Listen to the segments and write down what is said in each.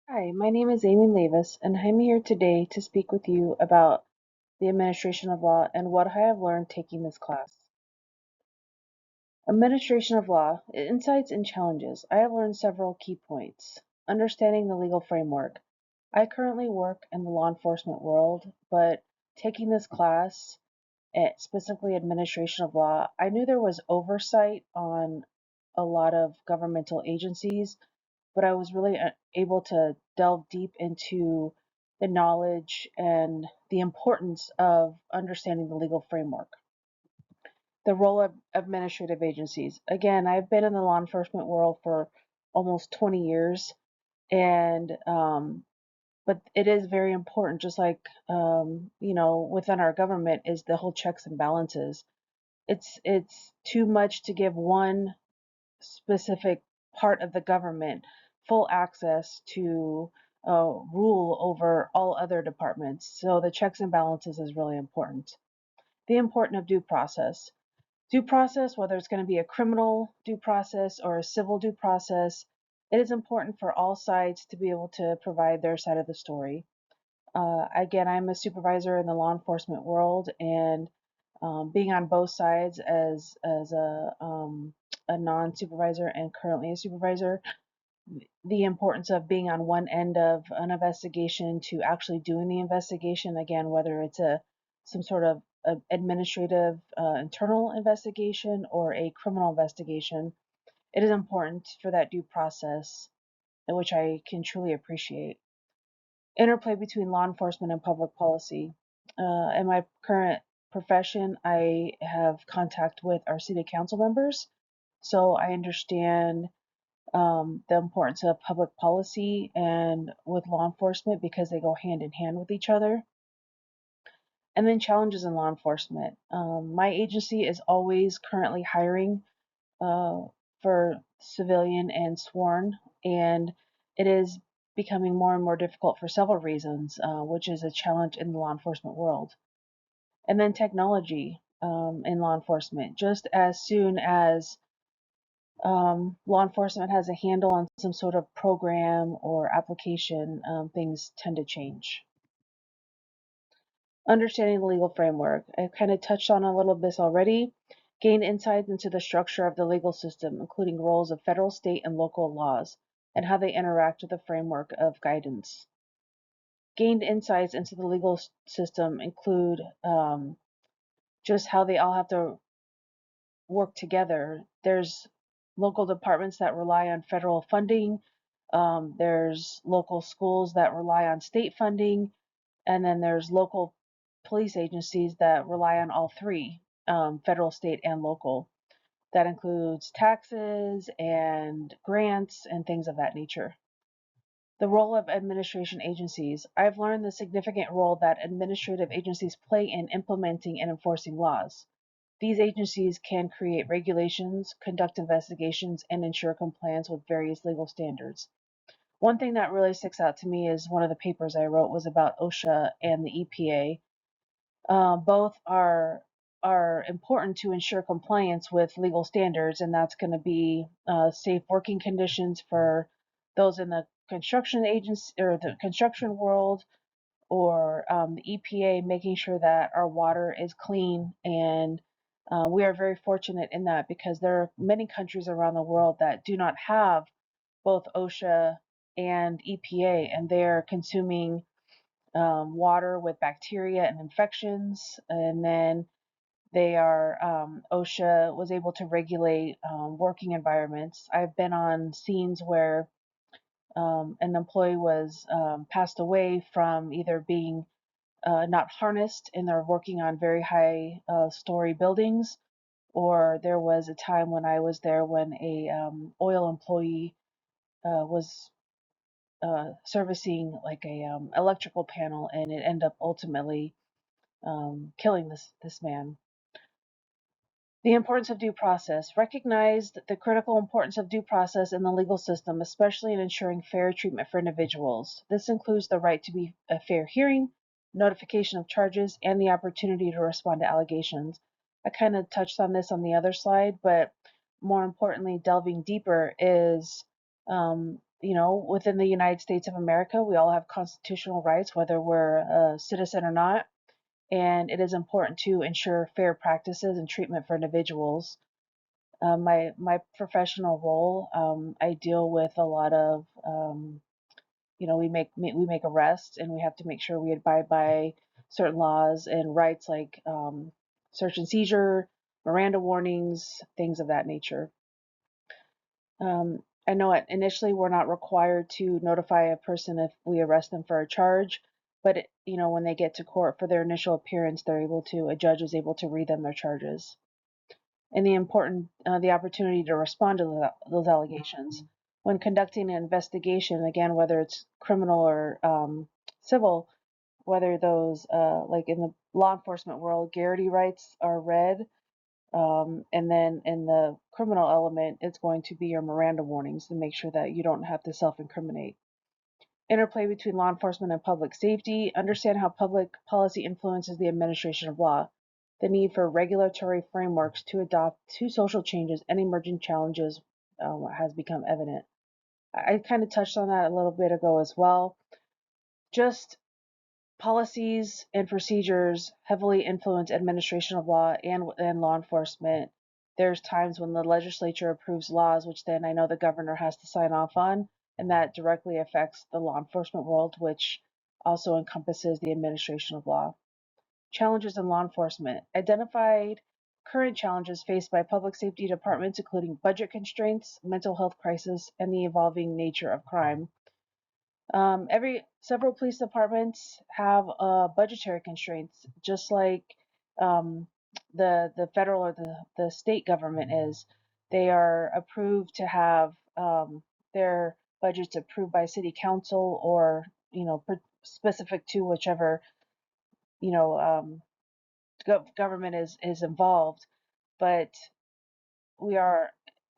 Hi, my name is Amy Leyvas, and I'm here today to speak with you about the administration of law and what I have learned taking this class. Administration of law, insights and challenges. I have learned several key points. Understanding the legal framework. I currently work in the law enforcement world, but taking this class, specifically administration of law, I knew there was oversight on a lot of governmental agencies, but I was really able to delve deep into the knowledge and the importance of understanding the legal framework. The role of administrative agencies. Again, I've been in the law enforcement world for almost 20 years, and but it is very important, just like within our government, is the whole checks and balances. It's too much to give one specific part of the government full access to rule over all other departments. So the checks and balances is really important. The importance of due process. Due process, whether it's going to be a criminal due process or a civil due process, it is important for all sides to be able to provide their side of the story. Again, I'm a supervisor in the law enforcement world, and being on both sides as a non-supervisor and currently a supervisor, the importance of being on one end of an investigation to actually doing the investigation, again, whether it's some sort of administrative internal investigation or a criminal investigation, it is important for that due process, which I can truly appreciate. Interplay between law enforcement and public policy. In my current profession, I have contact with our city council members, so I understand the importance of public policy and with law enforcement because they go hand in hand with each other. And then challenges in law enforcement. My agency is always currently hiring uh, for civilian and sworn, and it is becoming more and more difficult for several reasons, which is a challenge in the law enforcement world. And then technology in law enforcement. Just as soon as law enforcement has a handle on some sort of program or application, things tend to change. Understanding the legal framework. I've kind of touched on a little of this already. Gain insights into the structure of the legal system, including roles of federal, state, and local laws, and how they interact with the framework of guidance. Gained insights into the legal system include just how they all have to work together. There's local departments that rely on federal funding. There's local schools that rely on state funding, and then there's local police agencies that rely on all three, federal, state, and local. That includes taxes and grants and things of that nature. The role of administration agencies. I've learned the significant role that administrative agencies play in implementing and enforcing laws. These agencies can create regulations, conduct investigations, and ensure compliance with various legal standards. One thing that really sticks out to me is one of the papers I wrote was about OSHA and the EPA. Both are important to ensure compliance with legal standards, and that's going to be safe working conditions for those in the construction agency or the construction world, or the EPA making sure that our water is clean. And we are very fortunate in that because there are many countries around the world that do not have both OSHA and EPA, and they're consuming water with bacteria and infections. And then OSHA was able to regulate working environments. I've been on scenes where an employee was passed away from either being not harnessed and they're working on very high story buildings, or there was a time when I was there when a oil employee was servicing like a electrical panel, and it ended up ultimately killing this man. The importance of due process. Recognized the critical importance of due process in the legal system, especially in ensuring fair treatment for individuals. This includes the right to be a fair hearing, notification of charges, and the opportunity to respond to allegations. I kind of touched on this on the other slide, but more importantly, delving deeper is within the United States of America, we all have constitutional rights, whether we're a citizen or not, and it is important to ensure fair practices and treatment for individuals. My professional role, I deal with a lot of, we make arrests, and we have to make sure we abide by certain laws and rights like search and seizure, Miranda warnings, things of that nature. I know initially we're not required to notify a person if we arrest them for a charge, but when they get to court for their initial appearance, a judge is able to read them their charges and the opportunity to respond to those allegations. When conducting an investigation, again, whether it's criminal or civil, whether those, like in the law enforcement world, Garrity rights are read, and then in the criminal element, it's going to be your Miranda warnings to make sure that you don't have to self-incriminate. Interplay between law enforcement and public safety. Understand how public policy influences the administration of law. The need for regulatory frameworks to adopt to social changes and emerging challenges has become evident. I kind of touched on that a little bit ago as well. Just policies and procedures heavily influence administration of law and law enforcement. There's times when the legislature approves laws, which then I know the governor has to sign off on, and that directly affects the law enforcement world, which also encompasses the administration of law. Challenges in law enforcement. Identified current challenges faced by public safety departments, including budget constraints, mental health crisis, and the evolving nature of crime. Several police departments have budgetary constraints, just like um, the federal or the state government is. They are approved to have their budgets approved by city council, or specific to whichever you know government is involved. But we are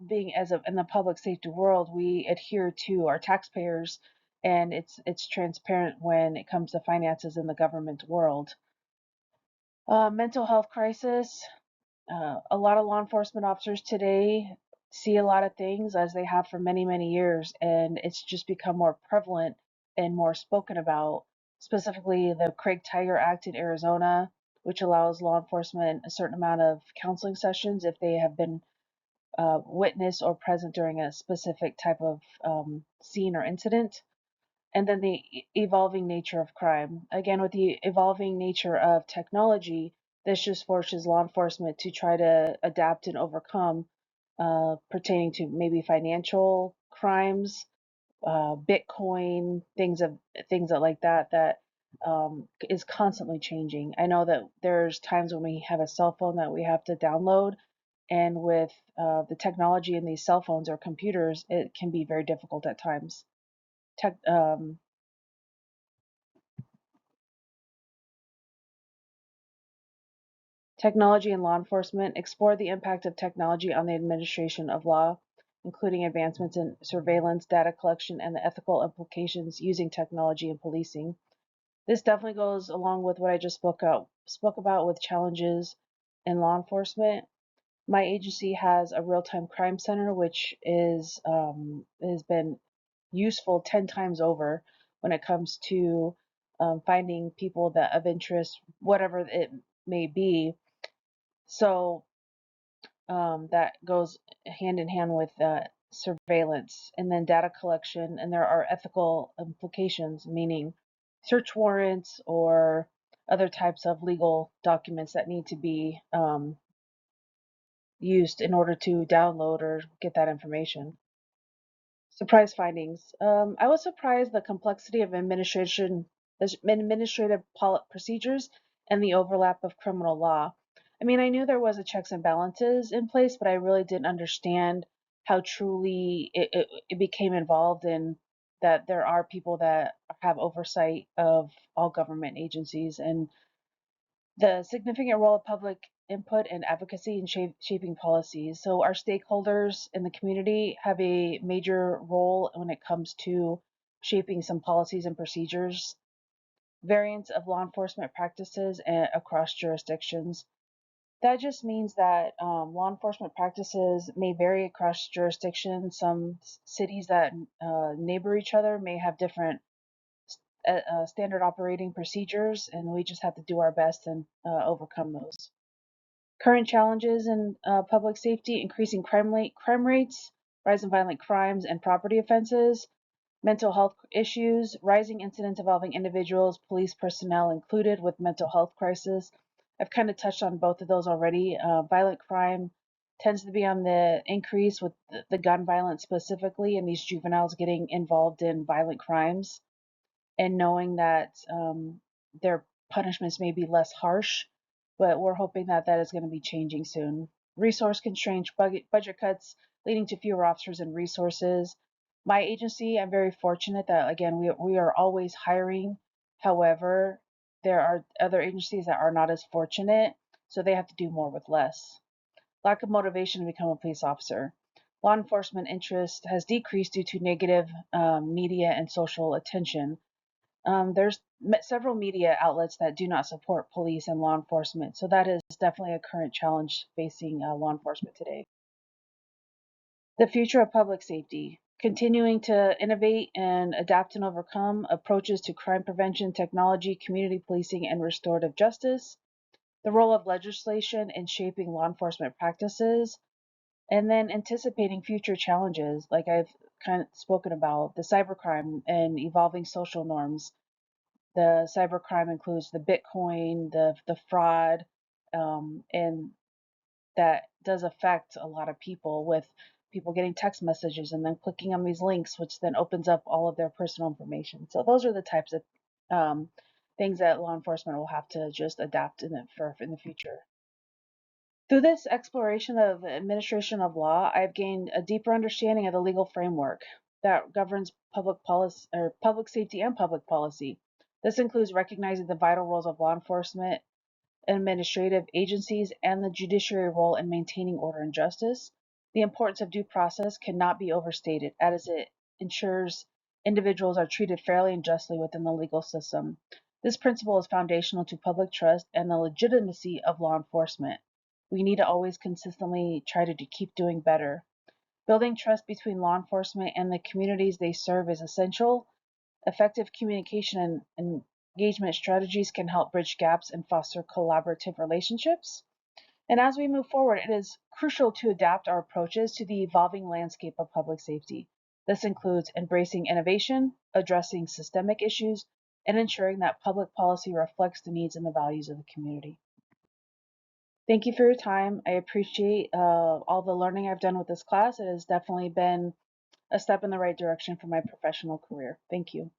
being in the public safety world, we adhere to our taxpayers, and it's transparent when it comes to finances in the government world. Mental health crisis. A lot of law enforcement officers today see a lot of things, as they have for many, many years, and it's just become more prevalent and more spoken about. Specifically, the Craig Tiger Act in Arizona, which allows law enforcement a certain amount of counseling sessions if they have been witness or present during a specific type of scene or incident. And then the evolving nature of crime. Again, with the evolving nature of technology, this just forces law enforcement to try to adapt and overcome, pertaining to maybe financial crimes, Bitcoin, things that like that is constantly changing. I know that there's times when we have a cell phone that we have to download, and with the technology in these cell phones or computers, it can be very difficult at times. Tech, Technology and law enforcement explore the impact of technology on the administration of law, including advancements in surveillance, data collection, and the ethical implications using technology in policing. This definitely goes along with what I just spoke about with challenges in law enforcement. My agency has a real-time crime center, which has been useful 10 times over when it comes to finding people that of interest, whatever it may be. So that goes hand in hand with surveillance, and then data collection, and there are ethical implications, meaning search warrants or other types of legal documents that need to be used in order to download or get that information. Surprise findings. I was surprised the complexity of administrative procedures and the overlap of criminal law. I mean, I knew there was a checks and balances in place, but I really didn't understand how truly it became involved in that there are people that have oversight of all government agencies, and the significant role of public input and advocacy in shaping policies. So, our stakeholders in the community have a major role when it comes to shaping some policies and procedures, variants of law enforcement practices across jurisdictions. That just means that law enforcement practices may vary across jurisdictions. Some cities that neighbor each other may have different standard operating procedures, and we just have to do our best and overcome those. Current challenges in public safety: increasing crime rates, rise in violent crimes and property offenses, mental health issues, rising incidents involving individuals, police personnel included with mental health crisis. I've kind of touched on both of those already. Violent crime tends to be on the increase with the gun violence specifically, and these juveniles getting involved in violent crimes and knowing that their punishments may be less harsh, but we're hoping that that is going to be changing soon. Resource constraints, budget cuts leading to fewer officers and resources. My agency, I'm very fortunate that, again, we are always hiring. However, there are other agencies that are not as fortunate, so they have to do more with less. Lack of motivation to become a police officer. Law enforcement interest has decreased due to negative media and social attention. There's several media outlets that do not support police and law enforcement, so that is definitely a current challenge facing law enforcement today. The future of public safety: continuing to innovate and adapt and overcome approaches to crime prevention, technology, community policing, and restorative justice. The role of legislation in shaping law enforcement practices, and then anticipating future challenges, like I've kind of spoken about, the cybercrime and evolving social norms. The cybercrime includes the Bitcoin, the fraud, and that does affect a lot of people, with people getting text messages and then clicking on these links, which then opens up all of their personal information. So those are the types of um, things that law enforcement will have to just adapt in the future. Through this exploration of administration of law, I've gained a deeper understanding of the legal framework that governs public policy or public safety and public policy. This includes recognizing the vital roles of law enforcement, administrative agencies, and the judiciary role in maintaining order and justice. The importance of due process cannot be overstated, as it ensures individuals are treated fairly and justly within the legal system. This principle is foundational to public trust and the legitimacy of law enforcement. We need to always consistently try to keep doing better. Building trust between law enforcement and the communities they serve is essential. Effective communication and engagement strategies can help bridge gaps and foster collaborative relationships. And as we move forward, it is crucial to adapt our approaches to the evolving landscape of public safety. This includes embracing innovation, addressing systemic issues, and ensuring that public policy reflects the needs and the values of the community. Thank you for your time. I appreciate all the learning I've done with this class. It has definitely been a step in the right direction for my professional career. Thank you.